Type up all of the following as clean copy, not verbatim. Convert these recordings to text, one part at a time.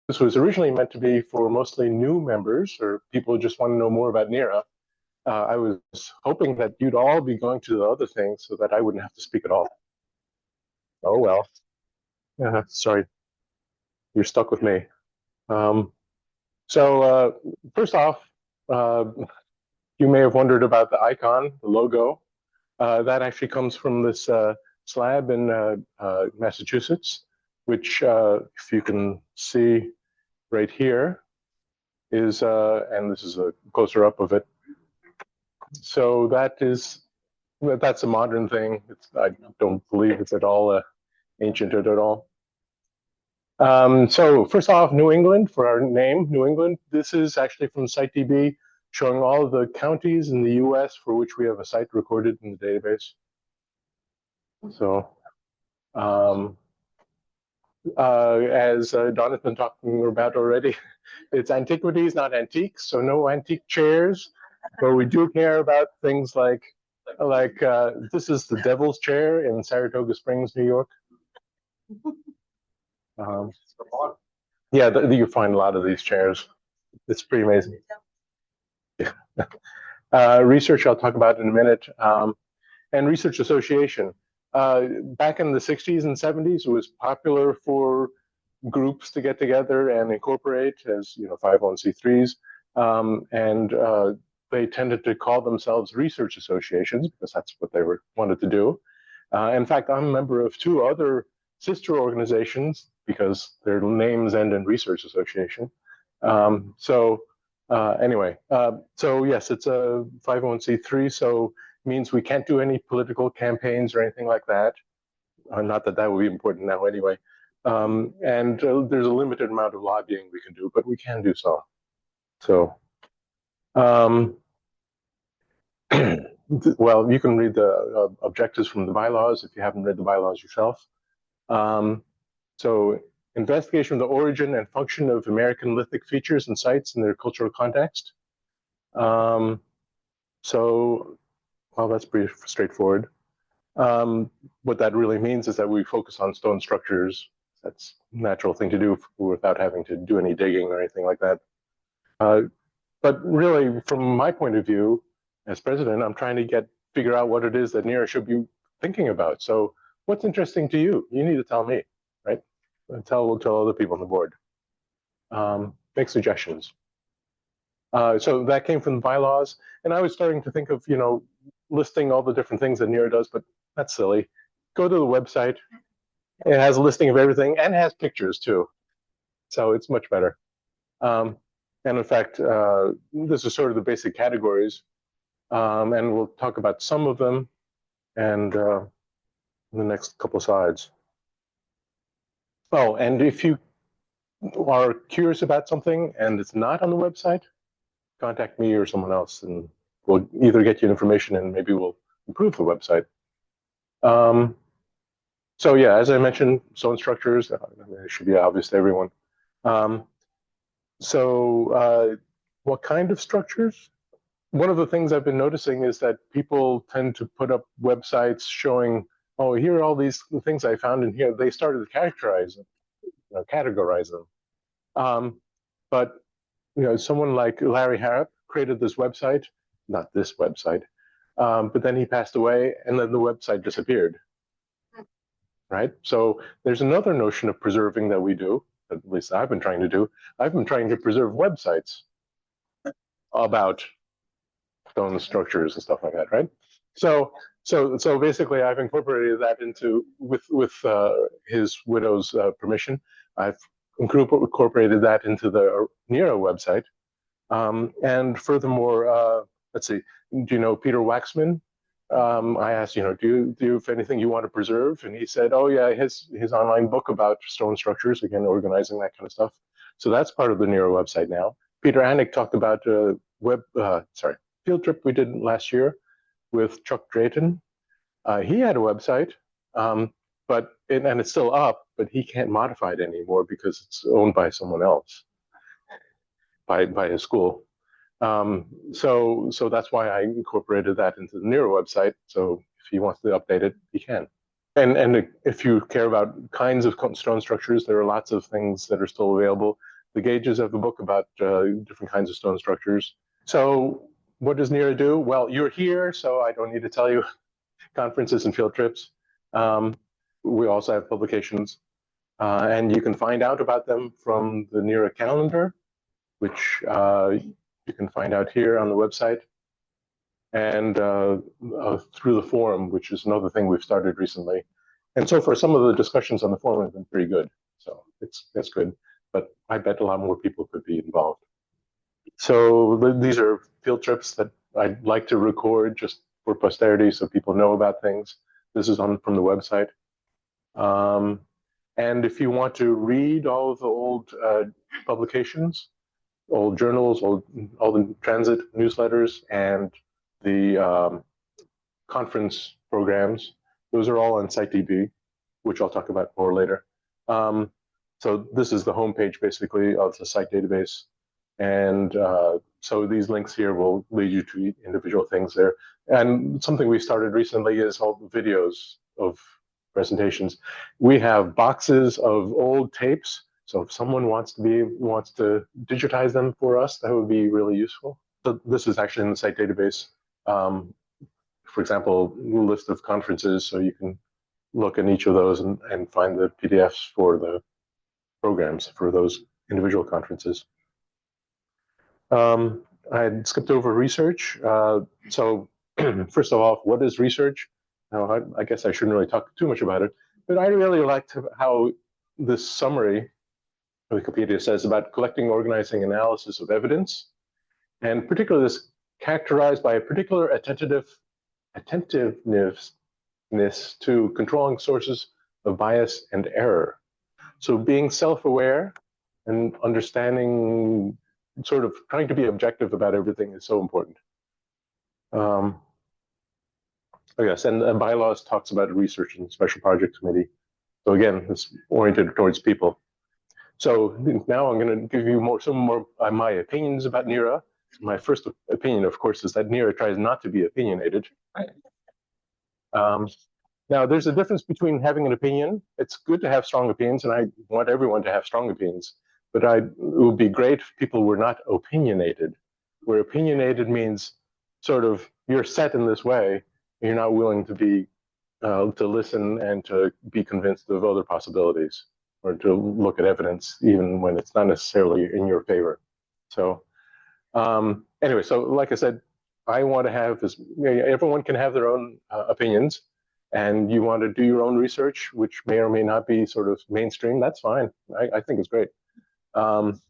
This was originally meant to be for mostly new members or people who just want to know more about NEARA. I was hoping that you'd all be going to the other things so that I wouldn't have to speak at all. Oh, well. Sorry, you're stuck with me. Um, First off, uh, you may have wondered about the icon, the logo. That actually comes from this slab in Massachusetts, which, if you can see right here, is, and this is a closer up of it. So that's a modern thing. I don't believe it's at all ancient at all. So first off, New England, for our name, New England. This is actually from SiteDB, showing all of the counties in the US for which we have a site recorded in the database. So as Don has been talking about already, it's antiquities, not antiques, so no antique chairs. But we do care about things like this is the Devil's Chair in Saratoga Springs, New York. Yeah, you find a lot of these chairs. It's pretty amazing. Research I'll talk about in a minute, and research association. Back in the 60s and 70s, it was popular for groups to get together and incorporate as 501c3s, and they tended to call themselves research associations because that's what they wanted to do. In fact, I'm a member of two other sister organizations because their names end in research association. Anyway, so yes, it's a 501c3, so means we can't do any political campaigns or anything like that. Not that that would be important now anyway. And there's a limited amount of lobbying we can do, but we can do so. So, well, you can read the objectives from the bylaws if you haven't read the bylaws yourself. So, investigation of the origin and function of American lithic features and sites in their cultural context. Well, that's pretty straightforward. What that really means is that we focus on stone structures. That's a natural thing to do without having to do any digging or anything like that. But really, from my point of view, as president, I'm trying to figure out what it is that NEARA should be thinking about. So what's interesting to you? You need to tell me, right? We'll tell other people on the board. Make suggestions. So that came from the bylaws, and I was starting to think of, listing all the different things that NEARA does, but that's silly. Go to the website. It has a listing of everything and has pictures too. So it's much better. And in fact, this is sort of the basic categories. And we'll talk about some of them and in the next couple of slides. Oh, and if you are curious about something and it's not on the website, contact me or someone else, and we'll either get you information and maybe we'll improve the website. So yeah, as I mentioned, stone structures, it should be obvious to everyone. What kind of structures? One of the things I've been noticing is that people tend to put up websites showing, oh, here are all these things I found in here. They started to characterize them, categorize them. But someone like Larry Harrop created this website, not this website, but then he passed away and then the website disappeared, right? So there's another notion of preserving that we do, at least I've been trying to do. I've been trying to preserve websites about stone structures and stuff like that, right? So basically I've incorporated that with his widow's permission. I've incorporated that into the NEARA website. And furthermore, let's see, do you know Peter Waxman? I asked, do you have anything you want to preserve? And he said, oh yeah, his online book about stone structures, again, organizing that kind of stuff. So that's part of the NEARA website now. Peter Annick talked about field trip we did last year with Chuck Drayton. He had a website, and it's still up, but he can't modify it anymore because it's owned by someone else, by his school. So that's why I incorporated that into the NEARA website. So if he wants to update it, he can. And if you care about kinds of stone structures, there are lots of things that are still available. The gauges of the book about different kinds of stone structures. So what does NEARA do? Well, you're here, so I don't need to tell you conferences and field trips. We also have publications, and you can find out about them from the NEARA calendar, which you can find out here on the website, and through the forum, which is another thing we've started recently. And so far, some of the discussions on the forum have been pretty good, so that's good. But I bet a lot more people could be involved. So these are field trips that I'd like to record just for posterity so people know about things. This is from the website. And if you want to read all of the old publications, old journals, all the transit newsletters, and the conference programs, those are all on SiteDB, which I'll talk about more later. So this is the homepage, basically, of the site database. And so these links here will lead you to individual things there. And something we started recently is all the videos of presentations. We have boxes of old tapes. So if someone wants to digitize them for us, that would be really useful. So this is actually in the site database. For example, a list of conferences, so you can look at each of those and find the PDFs for the programs for those individual conferences. I had skipped over research. So first of all, what is research? Now, I guess I shouldn't really talk too much about it, but I really liked how this summary Wikipedia says about collecting, organizing, analysis of evidence, and particularly this characterized by a particular attentiveness to controlling sources of bias and error. So being self-aware and understanding, sort of trying to be objective about everything is so important. Oh yes, and bylaws talks about research and special project committee. So again, it's oriented towards people. So now I'm going to give you some more my opinions about NEARA. My first opinion, of course, is that NEARA tries not to be opinionated. Now, there's a difference between having an opinion. It's good to have strong opinions, and I want everyone to have strong opinions. But it would be great if people were not opinionated. Where opinionated means sort of you're set in this way, and you're not willing to listen and to be convinced of other possibilities, or to look at evidence even when it's not necessarily in your favor. So anyway, so like I said, I want to have this. Everyone can have their own opinions, and you want to do your own research, which may or may not be sort of mainstream. That's fine. I think it's great. And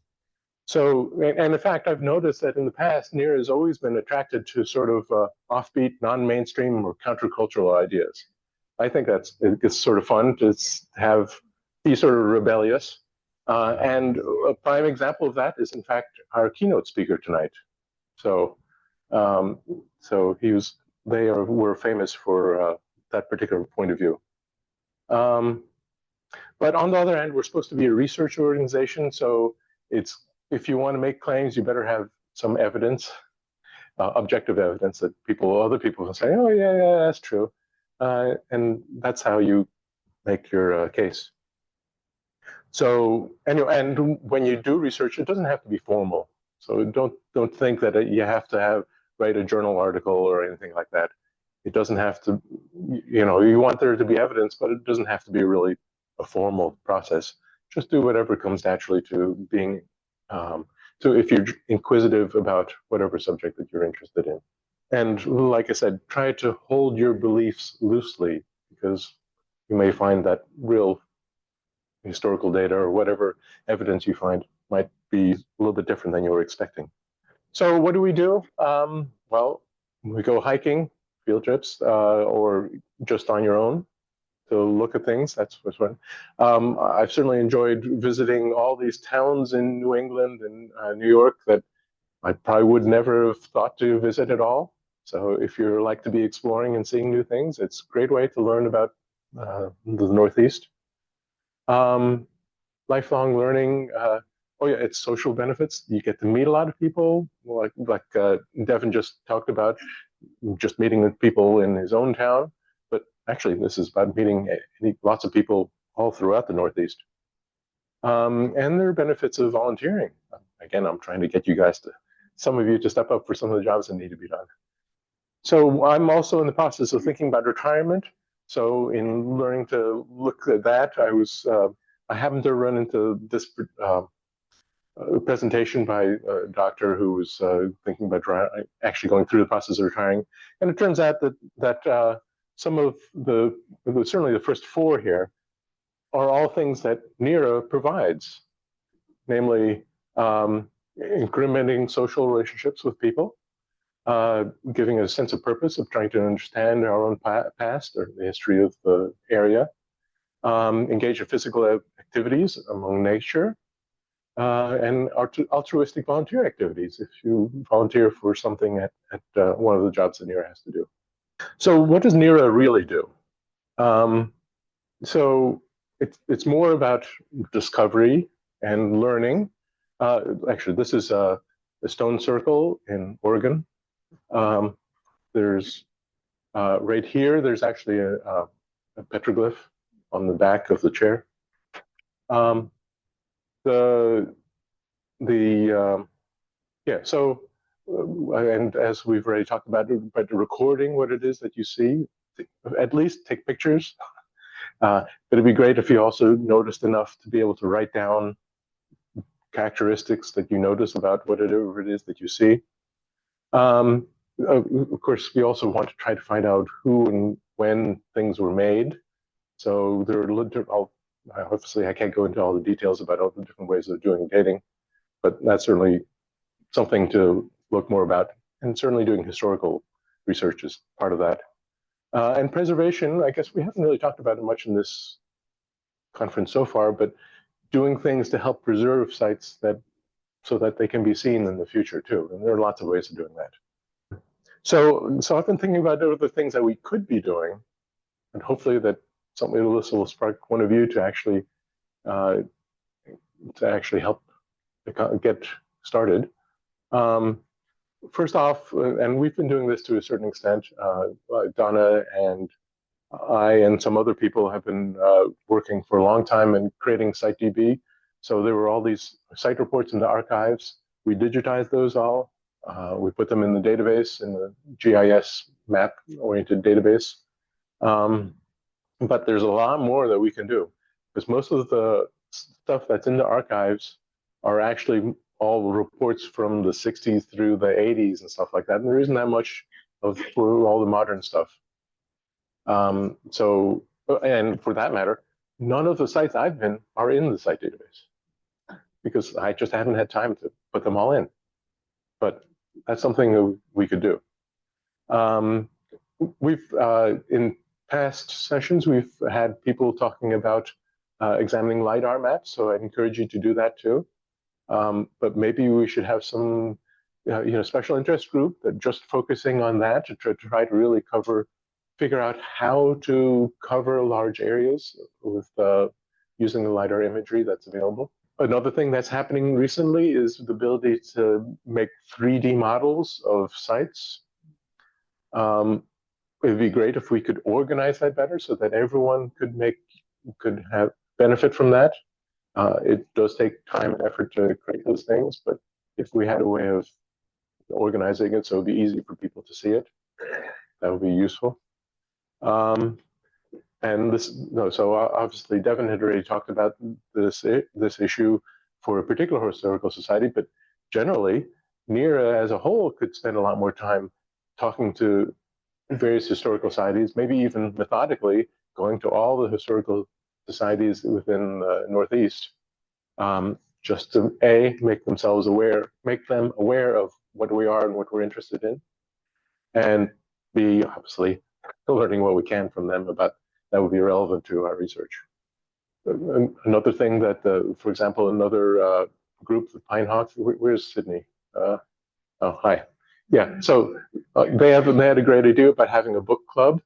in fact, I've noticed that in the past, NEARA has always been attracted to sort of offbeat, non-mainstream, or countercultural ideas. I think it's sort of fun to be sort of rebellious. And a prime example of that is, in fact, our keynote speaker tonight. So they were famous for that particular point of view. But on the other hand, we're supposed to be a research organization, so if you want to make claims, you better have some evidence, objective evidence that other people can say, oh yeah, that's true, and that's how you make your case. So anyway, and when you do research, it doesn't have to be formal. So don't think that you have to write a journal article or anything like that. It doesn't have to, you want there to be evidence, but it doesn't have to be really a formal process. Just do whatever comes naturally to being, if you're inquisitive about whatever subject that you're interested in. And like I said, try to hold your beliefs loosely, because you may find that real historical data or whatever evidence you find might be a little bit different than you were expecting. So what do we do? Well, we go hiking, field trips, or just on your own to look at things. That's what's fun. I've certainly enjoyed visiting all these towns in New England and New York that I probably would never have thought to visit at all. So if you like to be exploring and seeing new things, it's a great way to learn about the Northeast. Lifelong learning. Oh yeah, it's social benefits. You get to meet a lot of people, like Devin just talked about, just meeting with people in his own town. But actually, this is about meeting lots of people all throughout the Northeast. And there are benefits of volunteering. Again, I'm trying to get you guys to, some of you to step up for some of the jobs that need to be done. So I'm also in the process of thinking about retirement. So in learning to look at that, I happened to run into this presentation by a doctor who was thinking about actually going through the process of retiring. And it turns out that some of certainly the first four here, are all things that NEARA provides, namely incrementing social relationships with people, giving a sense of purpose of trying to understand our own past or the history of the area, engage in physical activities among nature, and altruistic volunteer activities if you volunteer for something at one of the jobs that NEARA has to do. So what does NEARA really do? So it's more about discovery and learning. Actually, this is a stone circle in Oregon. There's right here, there's actually a petroglyph on the back of the chair. Yeah, so and as we've already talked about, but recording what it is that you see, at least take pictures. But it'd be great if you also noticed enough to be able to write down characteristics that you notice about whatever it is that you see. Of course, we also want to try to find out who and when things were made. So there are obviously I can't go into all the details about all the different ways of doing dating, but that's certainly something to look more about. And certainly doing historical research is part of that. And preservation, I guess we haven't really talked about it much in this conference so far, but doing things to help preserve sites so that they can be seen in the future too. And there are lots of ways of doing that. So I've been thinking about other things that we could be doing, and hopefully that something like this will spark one of you to actually help get started. First off, and we've been doing this to a certain extent, Donna and I and some other people have been working for a long time in creating SiteDB. So there were all these site reports in the archives. We digitized those all. We put them in the database, in the GIS map-oriented database. But there's a lot more that we can do, because most of the stuff that's in the archives are actually all reports from the 60s through the 80s and stuff like that. And there isn't that much for all the modern stuff. So, and for that matter, none of the sites I've been are in the site database because I just haven't had time to put them all in. But that's something that we could do. We've, in past sessions, we've had people talking about examining LiDAR maps, so I'd encourage you to do that too. But maybe we should have some special interest group that just focusing on that to try to really figure out how to cover large areas with using the LiDAR imagery that's available. Another thing that's happening recently is the ability to make 3D models of sites. It'd be great if we could organize that better so that everyone could have benefit from that. It does take time and effort to create those things, but if we had a way of organizing it so it'd be easy for people to see it, that would be useful. So obviously Devin had already talked about this issue for a particular historical society, but generally, NEARA as a whole could spend a lot more time talking to various historical societies, maybe even methodically going to all the historical societies within the Northeast, just to make them aware of what we are and what we're interested in, and B, obviously learning what we can from them about that would be relevant to our research. Another thing that, for example, another group, the Pine Hawks, where's Sydney? Oh, hi. Yeah, so they had a great idea about having a book club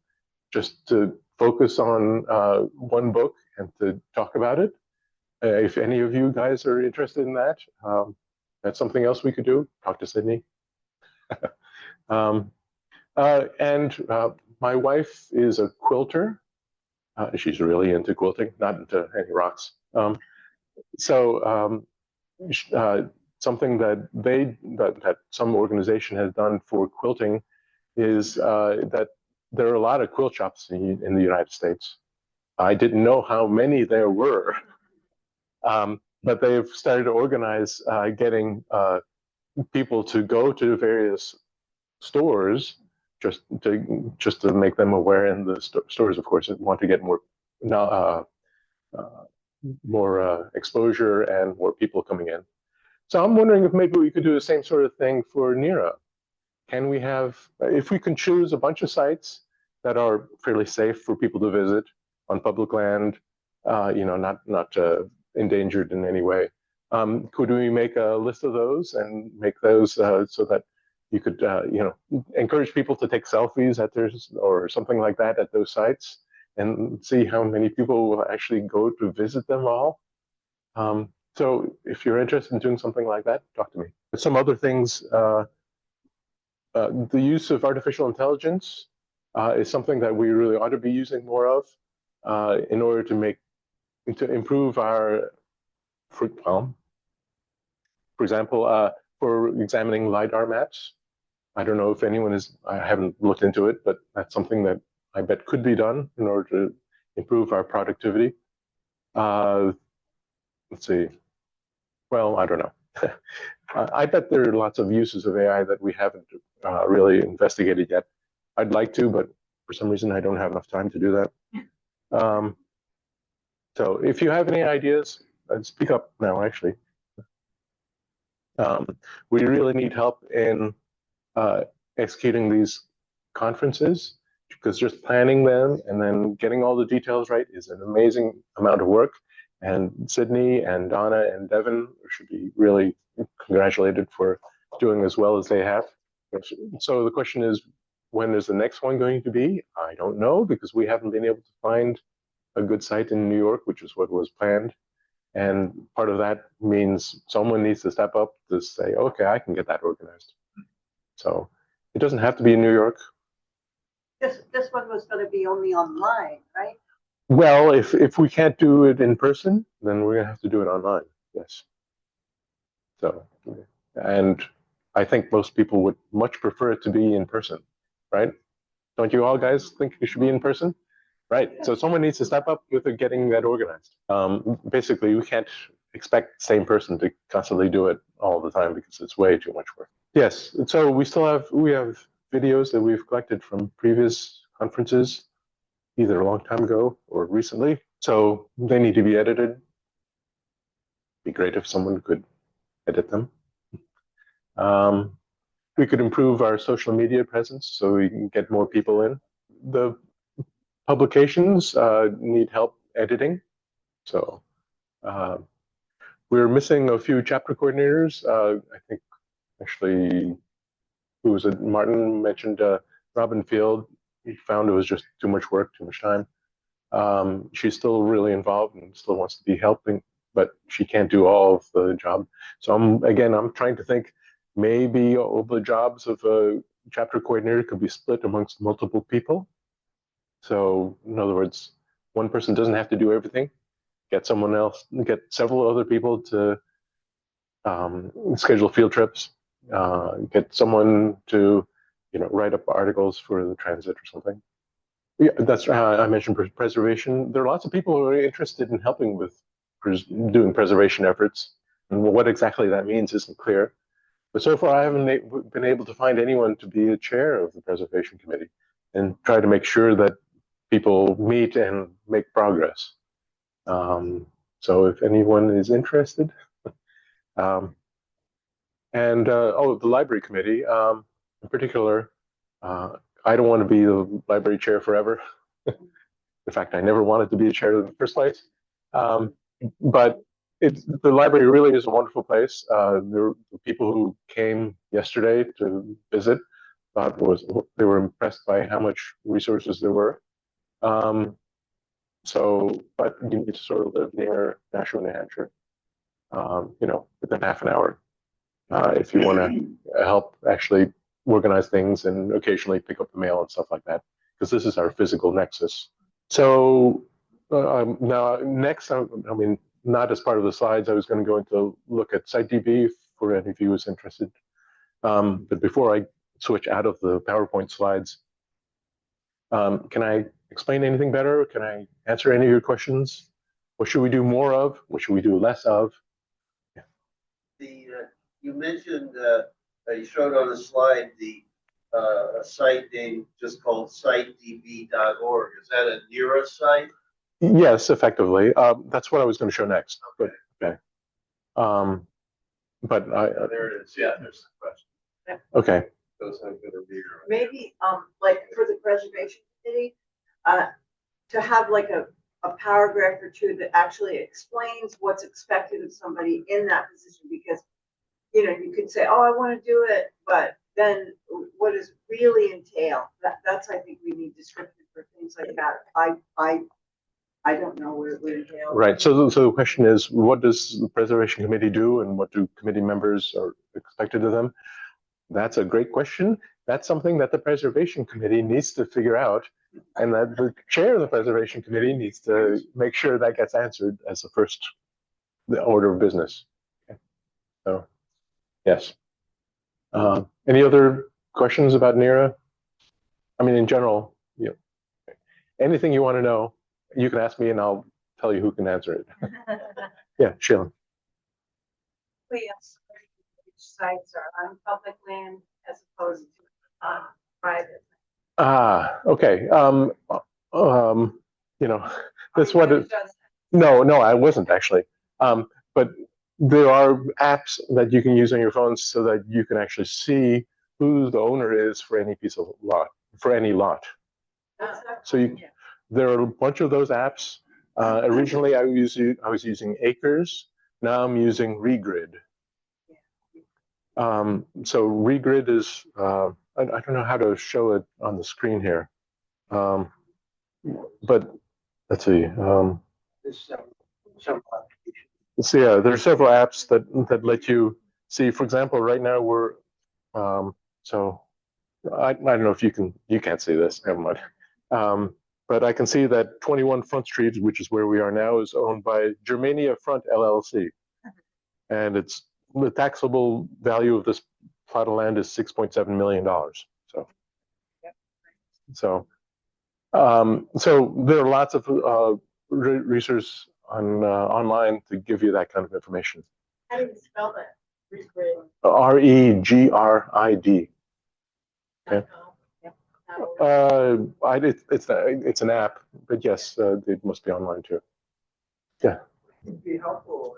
just to focus on one book and to talk about it. If any of you guys are interested in that, that's something else we could do. Talk to Sydney. My wife is a quilter. She's really into quilting, not into any rocks. So something that some organization has done for quilting is that there are a lot of quilt shops in the United States. I didn't know how many there were, but they've started to organize getting people to go to various stores just to make them aware. And the stores, of course, want to get more exposure and more people coming in. So I'm wondering if maybe we could do the same sort of thing for NEARA. Can we have, if we can choose a bunch of sites that are fairly safe for people to visit on public land, not endangered in any way, could we make a list of those and make those so that you could, encourage people to take selfies at theirs or something like that at those sites and see how many people will actually go to visit them all? So if you're interested in doing something like that, talk to me. Some other things, the use of artificial intelligence is something that we really ought to be using more of in order to improve our, for example, for examining LiDAR maps. I don't know if anyone I haven't looked into it, but that's something that I bet could be done in order to improve our productivity. Let's see. Well, I don't know. I bet there are lots of uses of AI that we haven't really investigated yet. I'd like to, but for some reason I don't have enough time to do that. So if you have any ideas, speak up now, actually. We really need help in executing these conferences, because just planning them and then getting all the details right is an amazing amount of work. And Sydney and Donna and Devin should be really congratulated for doing as well as they have. So the question is, when is the next one going to be? I don't know, because we haven't been able to find a good site in New York, which is what was planned. And part of that means someone needs to step up to say, okay, I can get that organized. So it doesn't have to be in New York. This one was going to be only online, right? Well, if we can't do it in person, then we're going to have to do it online. Yes. So, and I think most people would much prefer it to be in person, right? Don't you all guys think it should be in person? Right. So someone needs to step up with getting that organized. Basically, we can't expect the same person to constantly do it all the time because it's way too much work. Yes. So we have videos that we've collected from previous conferences, either a long time ago or recently. So they need to be edited. It'd be great if someone could edit them. We could improve our social media presence so we can get more people in. The publications need help editing. So we're missing a few chapter coordinators. I think actually, who was it? Martin mentioned Robin Field. He found it was just too much work, too much time. She's still really involved and still wants to be helping, but she can't do all of the job. So I'm trying to think, maybe all the jobs of a chapter coordinator could be split amongst multiple people. So in other words, one person doesn't have to do everything. Get someone else, get several other people to schedule field trips, get someone to, write up articles for the transit or something. Yeah, that's I mentioned preservation. There are lots of people who are interested in helping with doing preservation efforts, and what exactly that means isn't clear. But so far, I haven't been able to find anyone to be a chair of the preservation committee and try to make sure that people meet and make progress. So if anyone is interested, the library committee in particular, I don't want to be the library chair forever. In fact, I never wanted to be a chair in the first place. But the library really is a wonderful place. The people who came yesterday to visit they were impressed by how much resources there were. But you need to sort of live near Nashua, New Hampshire, within half an hour, if you want to help actually organize things and occasionally pick up the mail and stuff like that, because this is our physical nexus. So now next, not as part of the slides. I was going to go into look at SiteDB for any of you who's interested. But before I switch out of the PowerPoint slides, can I explain anything better? Can I answer any of your questions? What should we do more of? What should we do less of? You mentioned you showed on a slide a site name just called sitedb.org. Is that a NEARA site? Yes, effectively. That's what I was going to show next. Okay. But There it is. Yeah, there's the question. Okay. Those have been a NEARA. Maybe like for the preservation committee, to have like a paragraph or two that actually explains what's expected of somebody in that position, because you know, you could say, oh, I want to do it, but then what does really entail? That's, I think we need description for things like that. I don't know what it would entail. Right. So the question is, what does the preservation committee do, and what do committee members are expected of them? That's a great question. That's something that the preservation committee needs to figure out, and that the chair of the preservation committee needs to make sure that gets answered as the first order of business. Okay. So, yes. Any other questions about NEARA? I mean, in general, anything you want to know, you can ask me, and I'll tell you who can answer it. Yeah, Sheila. Yes, which sites are on public land as opposed to private? Okay. That's what it. No, I wasn't actually. But there are apps that you can use on your phones so that you can actually see who the owner is for any piece of lot, for any lot. So there are a bunch of those apps. Originally, I was using Acres. Now I'm using Regrid. So Regrid is, I don't know how to show it on the screen here. But let's see. So yeah, there are several apps that let you see. For example, right now we're, so I don't know if you can't see this, never mind. But I can see that 21 Front Street, which is where we are now, is owned by Germania Front LLC. And the taxable value of this plot of land is $6.7 million. So there are lots of research online to give you that kind of information. How do you spell that? Regrid. Okay. It's an app, but yes, it must be online too. Yeah. It'd be helpful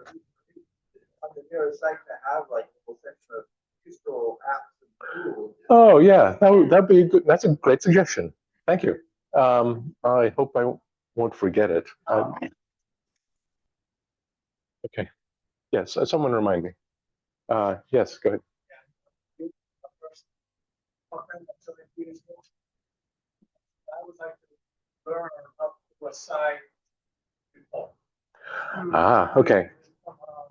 on the NEARA site to have like a whole section of useful apps and tools. Oh yeah, that'd be good. That's a great suggestion. Thank you. I hope I won't forget it. Okay. Yes, someone remind me. Yes, go ahead. I would like to learn up to a side report. Okay.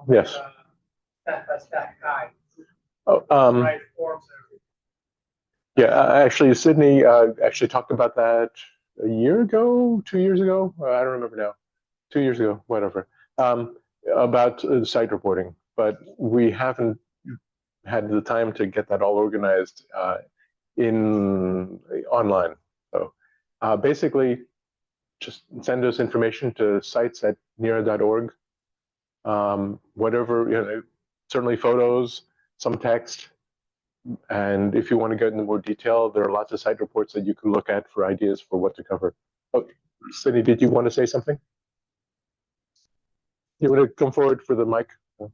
Yes. That's that guide. Oh, Right forms. yeah, actually, Sydney actually talked about that a year ago, 2 years ago. I don't remember now. 2 years ago, whatever. About site reporting, but we haven't had the time to get that all organized online. So basically, just send us information to sites@neara.org. Whatever, certainly photos, some text. And if you want to get into more detail, there are lots of site reports that you can look at for ideas for what to cover. Oh, Sydney, did you want to say something? You want to come forward for the mic? Well,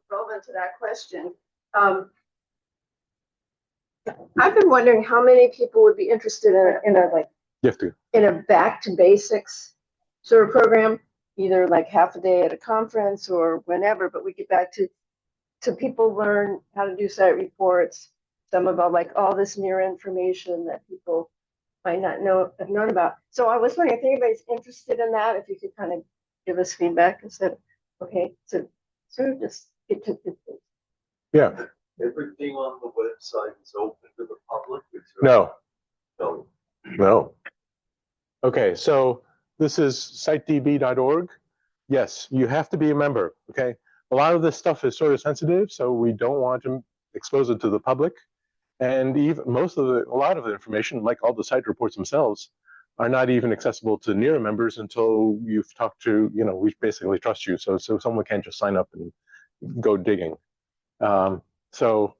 relevant to that question, I've been wondering how many people would be interested in a back to basics sort of program, either like half a day at a conference or whenever, but we get back to people learn how to do site reports, some of all this NEARA information that people might not have known about. So I was wondering if anybody's interested in that, if you could kind of give us feedback and said, okay, so sort of just get to this. Yeah. Everything on the website is open to the public. No. No. No. Okay, so This is sitedb.org. Yes, you have to be a member, okay? A lot of this stuff is sort of sensitive, so we don't want to expose it to the public. And even a lot of the information, like all the site reports themselves, are not even accessible to NEARA members until you've talked to, we basically trust you. So someone can't just sign up and go digging. So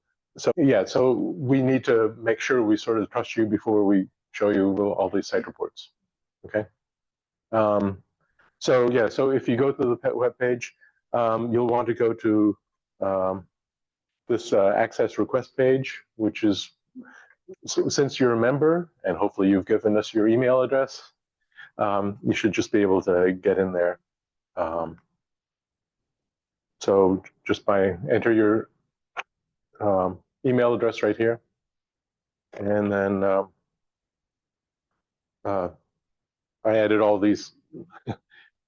we need to make sure we sort of trust you before we show you all these site reports, okay? So if you go to the web page, you'll want to go to this access request page, which is, since you're a member and hopefully you've given us your email address, you should just be able to get in there. So just enter your email address right here, and then I added all these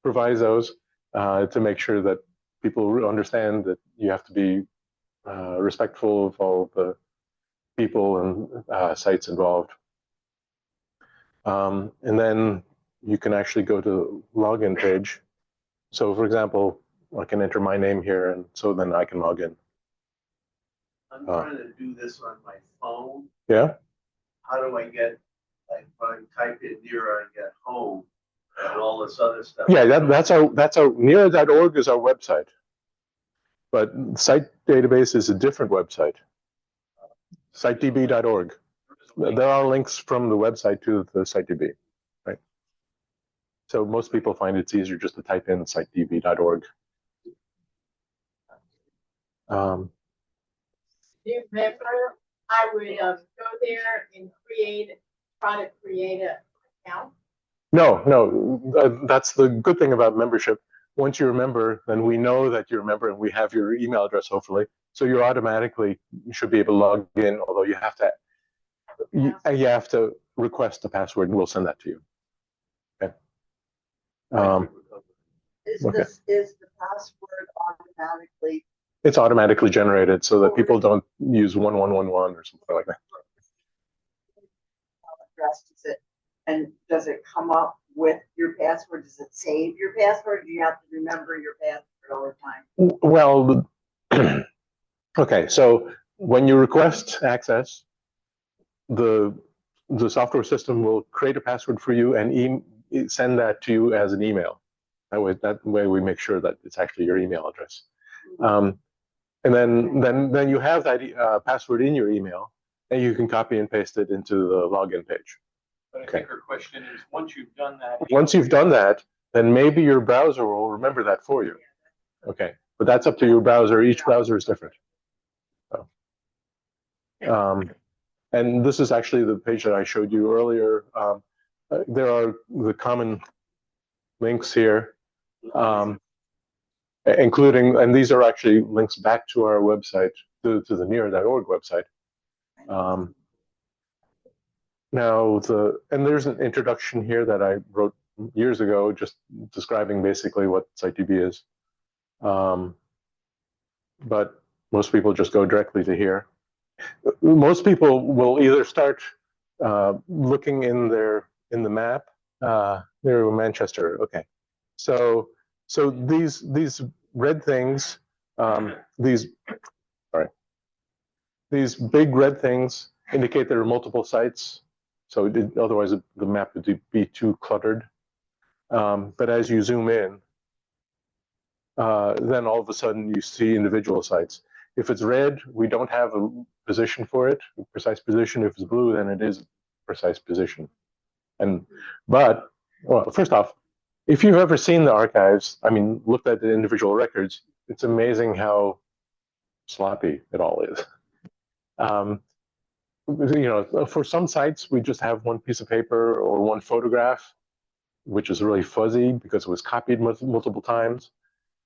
provisos to make sure that people understand that you have to be respectful of all the people and sites involved. And then you can actually go to login page. So for example, I can enter my name here, and so then I can log in. I'm trying to do this on my phone. Yeah. How do I get, like, if I type in NEARA and get home and all this other stuff? Yeah, that's our NEARA.org is our website, but site database is a different website. Sitedb.org. There are links from the website to the sitedb, right? So most people find it's easier just to type in sitedb.org. Do you remember I would go there and try to create an account? No, that's the good thing about membership. Once you're a member, then we know that you're a member and we have your email address, hopefully. So you should be able to log in, although you have to request the password and we'll send that to you. Okay. Is Okay. is the password automatically? It's automatically generated so that people don't use 1111 or something like that. Address, does it come up with your password? Does it save your password? Do you have to remember your password all the time? Well, okay. So when you request access, the software system will create a password for you and send that to you as an email. That way we make sure that it's actually your email address. And then you have that password in your email, and you can copy and paste it into the login page. But I think her question is, once you've done that. Once you've done that, then maybe your browser will remember that for you. Okay, but that's up to your browser. Each browser is different. So, and this is actually the page that I showed you earlier. There are the common links here. Including, and these are actually links back to our website, to the NEARA.org website. Now, and there's an introduction here that I wrote years ago, just describing basically what sitedb is. But most people just go directly to here. Most people will either start looking in the map. Near Manchester, okay. So these red things, these big red things indicate there are multiple sites. So otherwise the map would be too cluttered. But as you zoom in, then all of a sudden you see individual sites. If it's red, we don't have a position for it, a precise position. If it's blue, then it is a precise position. But first off, if you've ever seen the archives, looked at the individual records, it's amazing how sloppy it all is. For some sites, we just have one piece of paper or one photograph, which is really fuzzy because it was copied multiple times.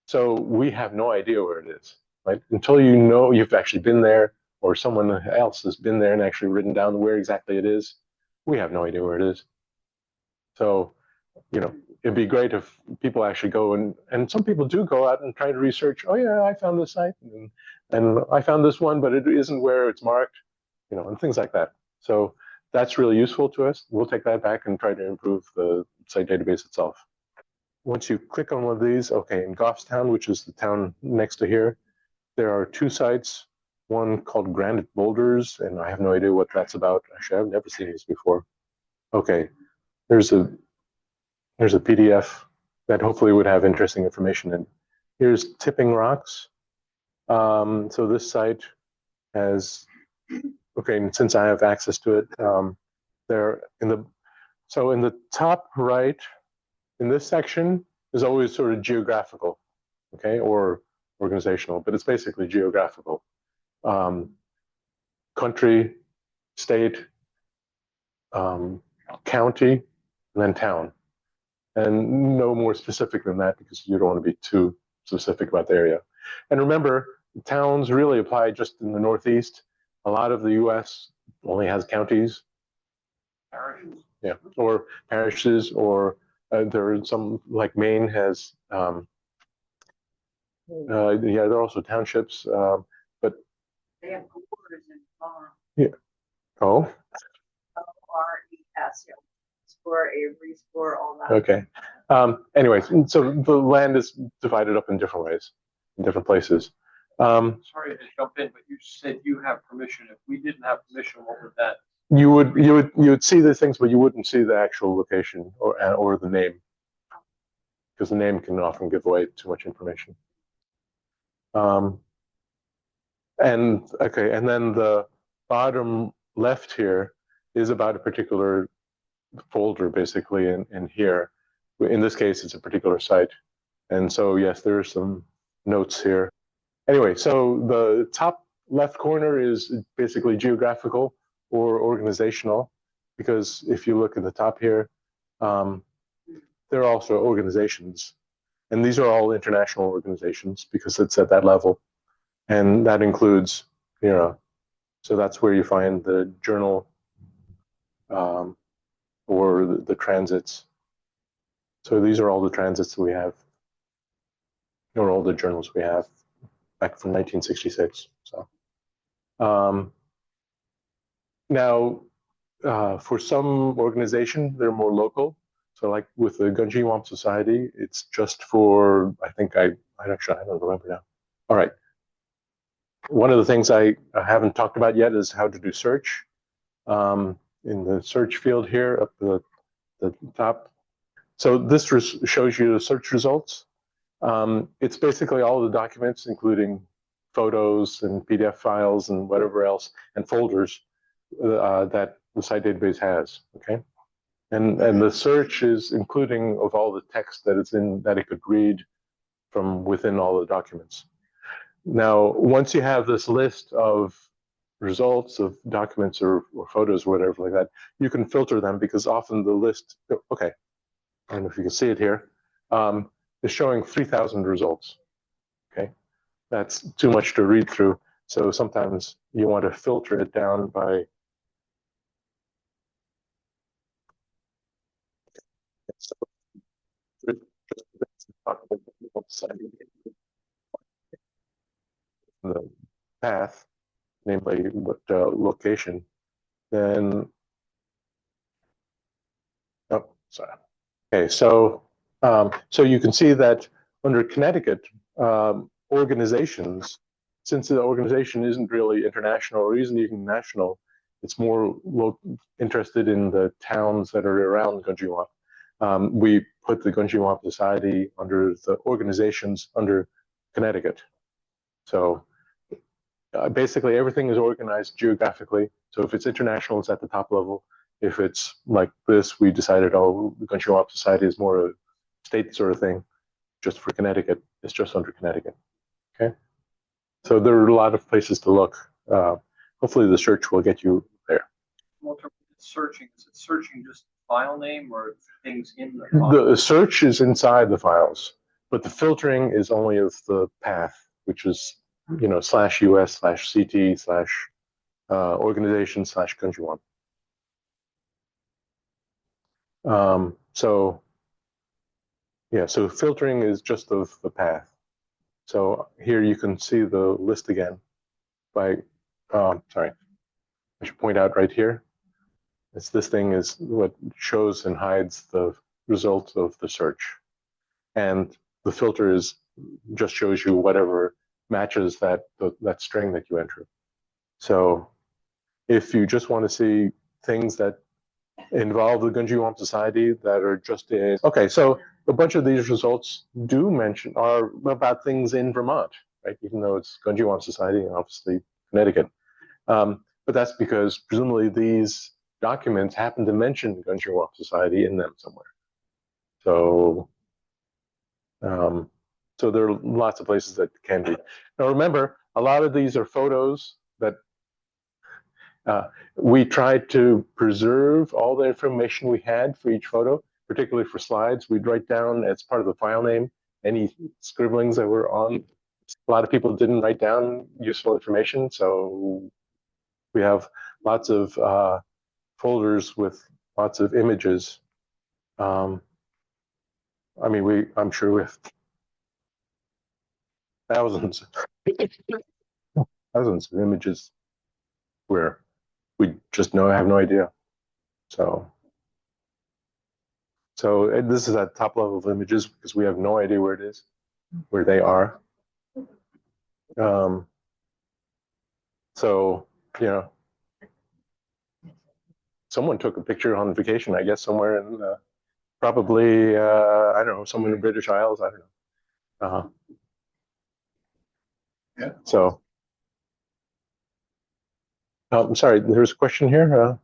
So we have no idea where it is, right? Until you know you've actually been there or someone else has been there and actually written down where exactly it is, we have no idea where it is. So, it'd be great if people actually go and some people do go out and try to research, oh yeah, I found this site and I found this one, but it isn't where it's marked, and things like that. So that's really useful to us. We'll take that back and try to improve the site database itself. Once you click on one of these, okay, in Goffstown, which is the town next to here, there are 2 sites, one called Granite Boulders, and I have no idea what that's about. Actually, I've never seen this before. Okay, there's a PDF that hopefully would have interesting information in. Here's Tipping Rocks. So this site has, okay, and since I have access to it, there in the top right, in this section is always sort of geographical, okay, or organizational, but it's basically geographical. Country, state, county, and then town. And no more specific than that because you don't want to be too specific about the area. And remember, towns really apply just in the Northeast. A lot of the US only has counties. Parishes. Yeah, or parishes, or there are some, like Maine has, yeah, there are also townships, but. They have quarters in farm. Yeah. Oh. RES, score, Avery score, all that. Okay. Anyways, so the land is divided up in different ways, in different places. Sorry to jump in, but you said you have permission. If we didn't have permission, what would that? You would see the things, but you wouldn't see the actual location or the name, because the name can often give away too much information. And okay, and then the bottom left here is about a particular folder, basically, in here. In this case, it's a particular site. And so, yes, there are some notes here. Anyway, so the top left corner is basically geographical or organizational, because if you look at the top here, there are also organizations. And these are all international organizations because it's at that level. And that includes NEARA. So that's where you find the journal or the transits. So these are all the transits we have, or all the journals we have back from 1966. So now, for some organization, they're more local. So like with the Gunjiwamp Society, it's just for, I think I don't remember now. All right. One of the things I haven't talked about yet is how to do search. In the search field here up the top. So this shows you the search results. It's basically all the documents, including photos and PDF files and whatever else, and folders that the site database has, okay? And the search is including of all the text that it's in, that it could read from within all the documents. Now, once you have this list of results of documents or photos or whatever like that, you can filter them, because often the list, okay, I don't know if you can see it here, is showing 3,000 results, okay? That's too much to read through. So sometimes you want to filter it down by, the path, namely what location, then, oh, sorry. Okay, so so you can see that under Connecticut, organizations, since the organization isn't really international or isn't even national, it's more interested in the towns that are around Gunjiwamp. We put the Gunjiwamp Society under the organizations under Connecticut. So basically everything is organized geographically. So if it's international, it's at the top level. If it's like this, we decided, oh, the Gunjiwamp Society is more a state sort of thing. Just for Connecticut, it's just under Connecticut. Okay. So there are a lot of places to look. Hopefully the search will get you there. Walter, searching, is it searching just file name or things in the file? The search is inside the files, but the filtering is only of the path, which is, you know, /US/CT/organization/Gunjiwamp. So yeah, so filtering is just of the path. So here you can see the list again by, sorry, I should point out right here. It's this thing is what shows and hides the result of the search. And the filter just shows you whatever matches that string that you enter. So if you just want to see things that involve the Gunji Society that are just in, okay, so a bunch of these results are about things in Vermont, right? Even though it's Gunji Society and obviously Connecticut. But that's because presumably these documents happen to mention Gunji Society in them somewhere. So, so there are lots of places that can be. Now remember, a lot of these are photos that we tried to preserve all the information we had for each photo, particularly for slides. We'd write down as part of the file name any scribblings that were on. A lot of people didn't write down useful information, so we have lots of folders with lots of images. I mean, I'm sure with thousands of images where we just have no idea. So this is at top level of images because we have no idea where it is, where they are. So, you know, someone took a picture on vacation, I guess, somewhere in probably, I don't know, somewhere in the British Isles, I don't know. Yeah. So, I'm sorry, there's a question here.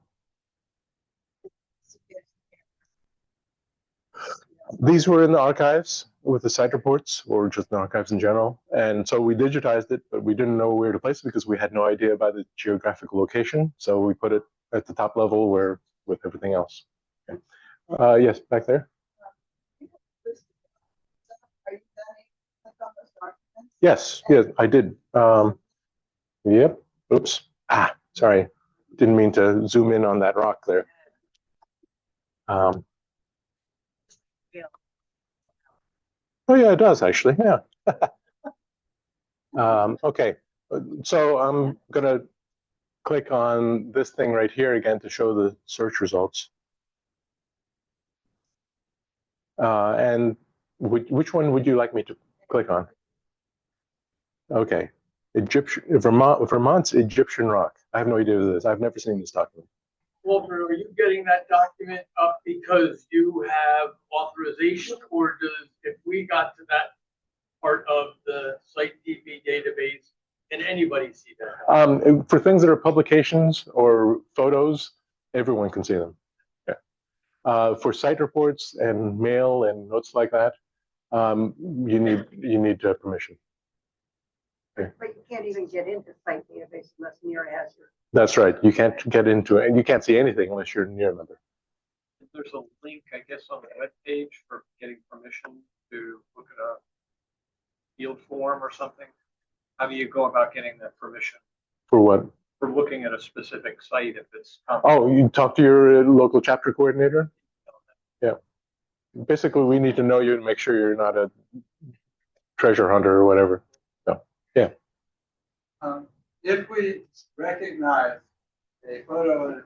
These were in the archives with the site reports, or just in the archives in general. And so we digitized it, but we didn't know where to place it because we had no idea about the geographical location. So we put it at the top level where with everything else. Okay. Yes, back there. Yes, I did. Yep. Oops. Sorry. Didn't mean to zoom in on that rock there. Oh yeah, it does actually. Yeah. Okay. So I'm gonna click on this thing right here again to show the search results. And which one would you like me to click on? Okay. Vermont's Egyptian rock. I have no idea what this is. I've never seen this document. Walter, are you getting that document up because you have authorization, or if we got to that part of the site DB database, can anybody see that? For things that are publications or photos, everyone can see them. Yeah. For site reports and mail and notes like that, you need permission. Okay. But you can't even get into site database unless NEARA has your. That's right. You can't get into it, and you can't see anything unless you're a NEARA member. There's a link, I guess, on the web page for getting permission to look at a field form or something. How do you go about getting that permission? For what? For looking at a specific site if it's. Oh, you talk to your local chapter coordinator? Yeah. Basically, we need to know you to make sure you're not a treasure hunter or whatever. So, yeah. If we recognize a photo and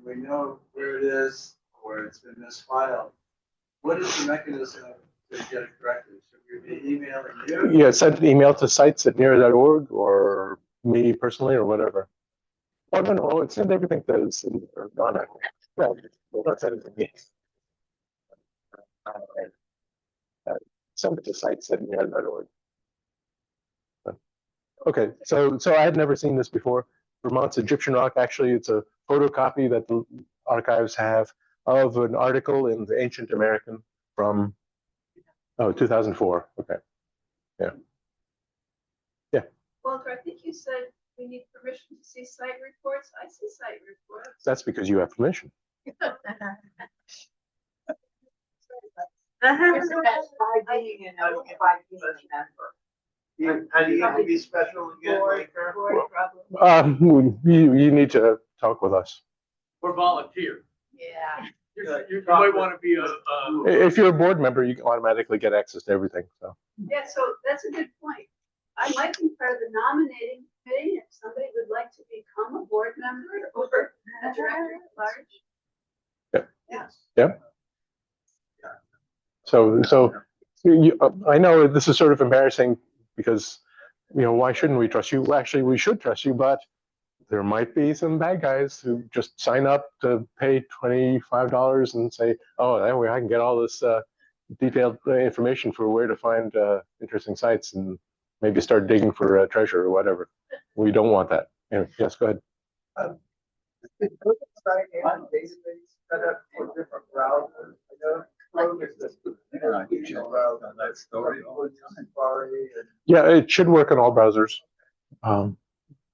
we know where it is or it's been misfiled, what is the mechanism to get it corrected? Should we be emailing you? Yeah, send an email to sites@neara.org or me personally or whatever. Oh, no, send everything that is in there. No, don't send it to me. Send it to sites@neara.org. Okay, so I had never seen this before. Vermont's Egyptian rock, actually, it's a photocopy that the archives have of an article in the Ancient American from 2004. Okay, yeah. Walter, I think you said we need permission to see site reports. I see site reports. That's because you have permission. How do you have to be special again, Laker? You need to talk with us. Or volunteer. Yeah. You might want to be If you're a board member, you can automatically get access to everything. So. Yeah, so that's a good point. I might be part of the nominating committee if somebody would like to become a board member or a director at large. Yep. Yes. Yep. So I know this is sort of embarrassing because, why shouldn't we trust you? Well, actually, we should trust you, but there might be some bad guys who just sign up to pay $25 and say, oh, that way I can get all this detailed information for where to find interesting sites and maybe start digging for treasure or whatever. We don't want that. Anyway, yes, go ahead. Database set up for different browsers. I know Chrome is this international browser. That's story all the time. Yeah, it should work on all browsers.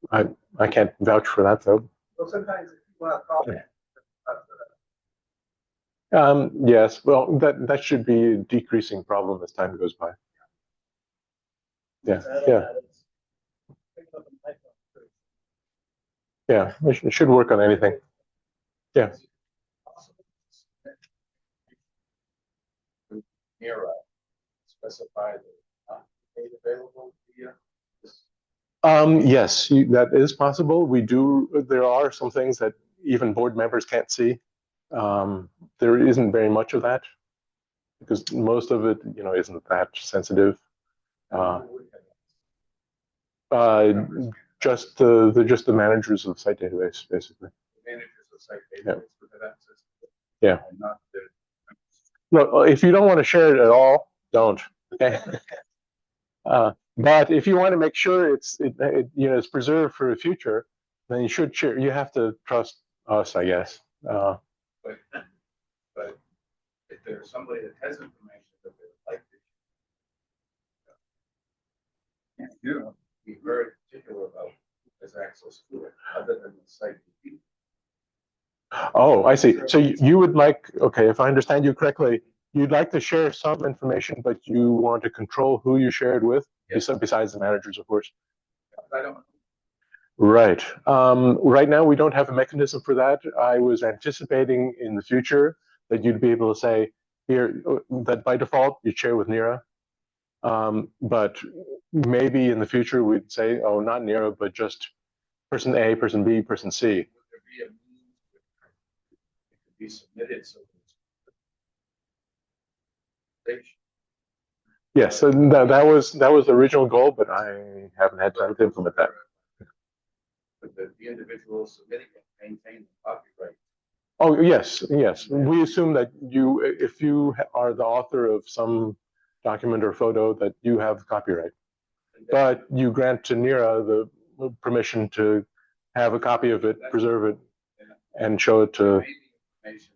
I can't vouch for that though. Well, sometimes if you want to copy it. Yes, well, that should be a decreasing problem as time goes by. Yeah, it should work on anything. Yeah. NEARA specify the data available via this. Yes, that is possible. There are some things that even board members can't see. There isn't very much of that because most of it, isn't that sensitive. Just the managers of the site database, basically. The managers of site database would have access to it. Yeah. And not the. Look, if you don't want to share it at all, don't. Okay. But if you want to make sure it's preserved for the future, then you should share. You have to trust us, I guess. But if there's somebody that has information that they would like to, be very particular about who has access to it, other than the site. Oh, I see. So you would like, okay, if I understand you correctly, you'd like to share some information, but you want to control who you share it with, besides the managers, of course. I don't. Right. Right now, we don't have a mechanism for that. I was anticipating in the future that you'd be able to say here that by default you'd share with NEARA. But maybe in the future we'd say, oh, not NEARA, but just person A, person B, person C. Would there be a means it could be submitted so that yes, so that was the original goal, but I haven't had time to implement that. But the individual submitting it maintain the copyright. Oh, yes. We assume that if you are the author of some document or photo, that you have copyright. But you grant to NEARA the permission to have a copy of it, preserve it, and show it to. Maybe information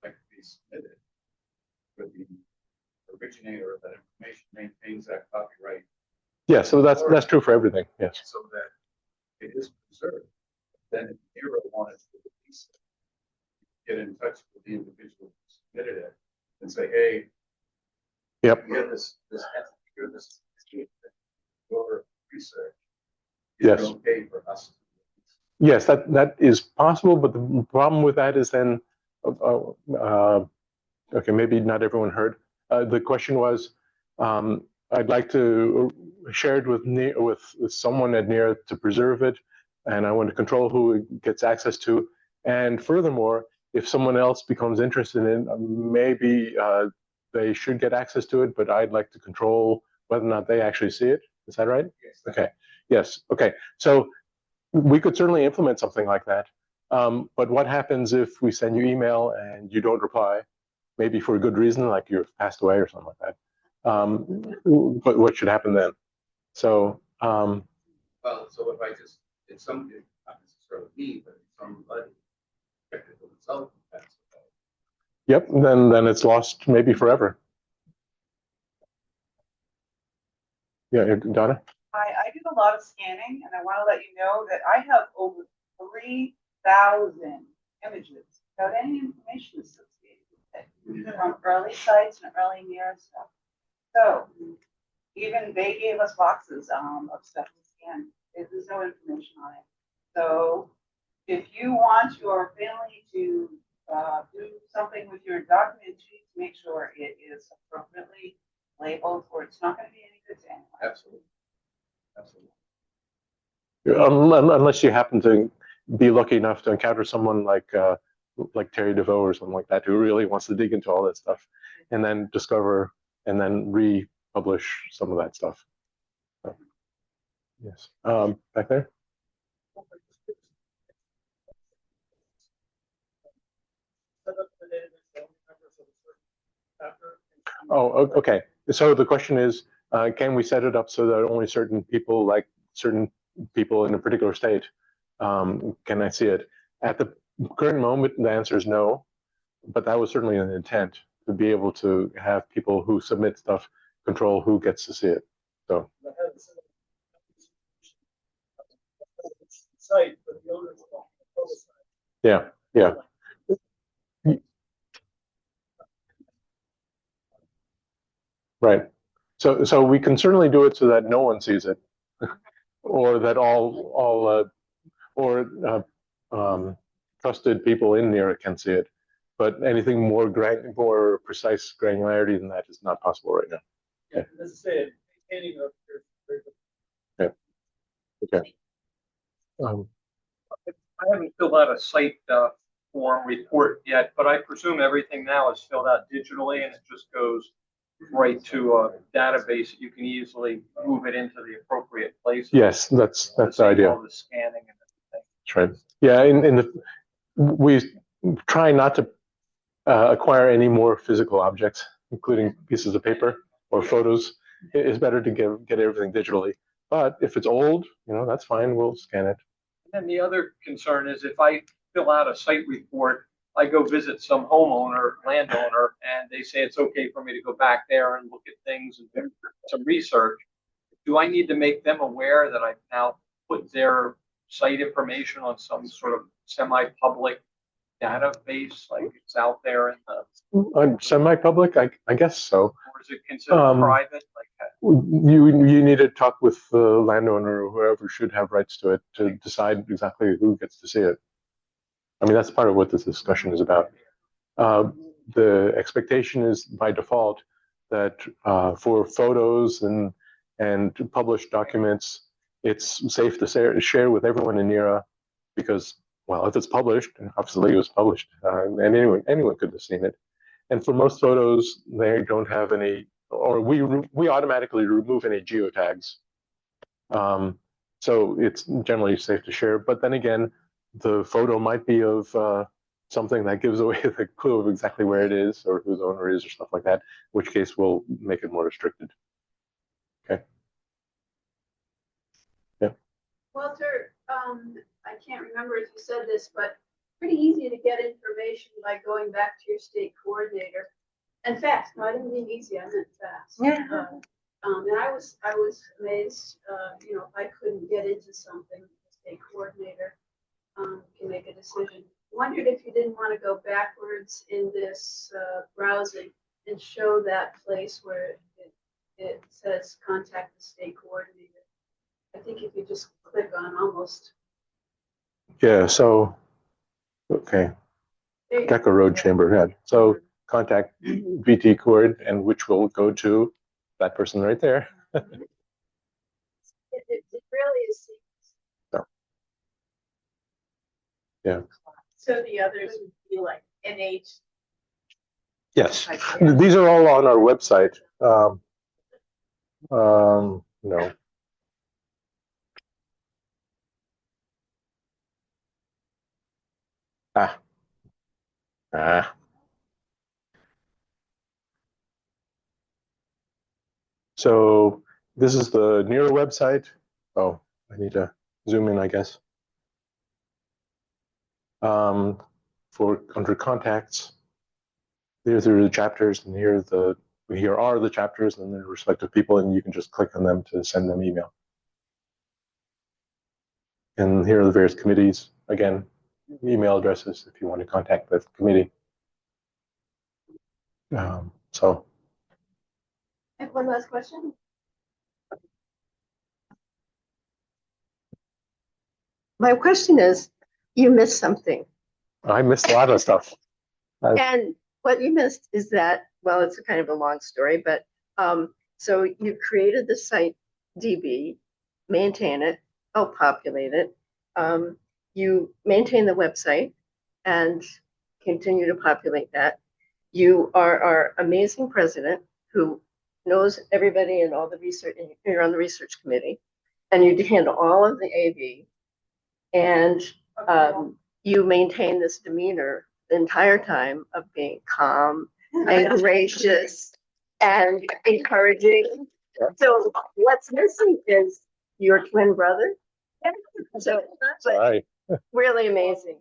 that could be submitted with the originator of that information maintains that copyright. Yeah, so that's true for everything. Yes. So that it is preserved. Then if NEARA wanted to release it, get in touch with the individual who submitted it and say, hey, yep, you get this entity or this your research. Yes. Okay for us. Yes, that is possible, but the problem with that is then, okay, maybe not everyone heard. The question was, I'd like to share it with someone at NEARA to preserve it, and I want to control who it gets access to. And furthermore, if someone else becomes interested in it, maybe they should get access to it, but I'd like to control whether or not they actually see it. Is that right? Yes. Okay. Yes. Okay. So we could certainly implement something like that. But what happens if we send you email and you don't reply, maybe for a good reason, like you've passed away or something like that? But what should happen then? So. Well, so if I just, it's somebody, not necessarily me, but somebody affected themselves, that's okay. Yep. Then it's lost maybe forever. Yeah, Donna. I do a lot of scanning, and I want to let you know that I have over 3,000 images without any information associated with it from early sites and early NEARA stuff. So even they gave us boxes of stuff to scan. There's no information on it. So if you want your family to do something with your document, you need to make sure it is appropriately labeled, or it's not going to be any good to anyone. Absolutely. Unless you happen to be lucky enough to encounter someone like like Terry DeVoe or something like that, who really wants to dig into all that stuff, and then discover and then republish some of that stuff. So, yes, back there. Oh, okay. So the question is, can we set it up so that only certain people, like certain people in a particular state, can I see it? At the current moment, the answer is no, but that was certainly an intent to be able to have people who submit stuff control who gets to see it. So. Yeah, yeah. Right. So we can certainly do it so that no one sees it, or that trusted people in NEARA can see it. But anything more precise granularity than that is not possible right now. Yeah, as I said, maintaining Yeah. Okay. I haven't filled out a site form report yet, but I presume everything now is filled out digitally and it just goes right to a database that you can easily move it into the appropriate places. Yes, that's the idea. All the scanning and everything. That's right. Yeah, we try not to acquire any more physical objects, including pieces of paper or photos. It's better to get everything digitally. But if it's old, that's fine. We'll scan it. And the other concern is if I fill out a site report, I go visit some landowner, and they say it's okay for me to go back there and look at things and do some research. Do I need to make them aware that I've now put their site information on some sort of semi-public database, like it's out there in the semi-public? I guess so. Or is it considered private? You need to talk with the landowner or whoever should have rights to it to decide exactly who gets to see it. I mean, that's part of what this discussion is about. The expectation is by default that for photos and published documents, it's safe to share with everyone in NEARA because, well, if it's published, obviously it was published, and anyone could have seen it. And for most photos, they don't have any, or we automatically remove any geotags. So it's generally safe to share. But then again, the photo might be of something that gives away the clue of exactly where it is or who the owner is or stuff like that, in which case we'll make it more restricted. Okay. Yeah. Walter, I can't remember if you said this, but pretty easy to get information by going back to your state coordinator. And fast, no, I didn't mean easy, I meant fast. Yeah. And I was amazed, if I couldn't get into something, the state coordinator can make a decision. Wondered if you didn't want to go backwards in this browsing and show that place where it says contact the state coordinator. I think if you just click on almost. Yeah, so, okay. Deco Road Chamber head. So contact VT Coord, and which will go to that person right there. It really is. So, yeah. So the others would be like NH. Yes, these are all on our website. No. So this is the NEARA website. Oh, I need to zoom in, I guess. For under contacts, these are the chapters, and here are the chapters and the respective people, and you can just click on them to send them email. And here are the various committees. Again, email addresses if you want to contact the committee. So. I have one last question. My question is, you missed something. I missed a lot of stuff. And what you missed is that, well, it's a kind of a long story, but so you created the site DB, maintain it, populate it. You maintain the website, and continue to populate that. You are our amazing president who knows everybody and all the research, and you're on the research committee, and you handle all of the AV, and you maintain this demeanor the entire time of being calm and gracious and encouraging. So what's missing is your twin brother. So, but Hi. really amazing.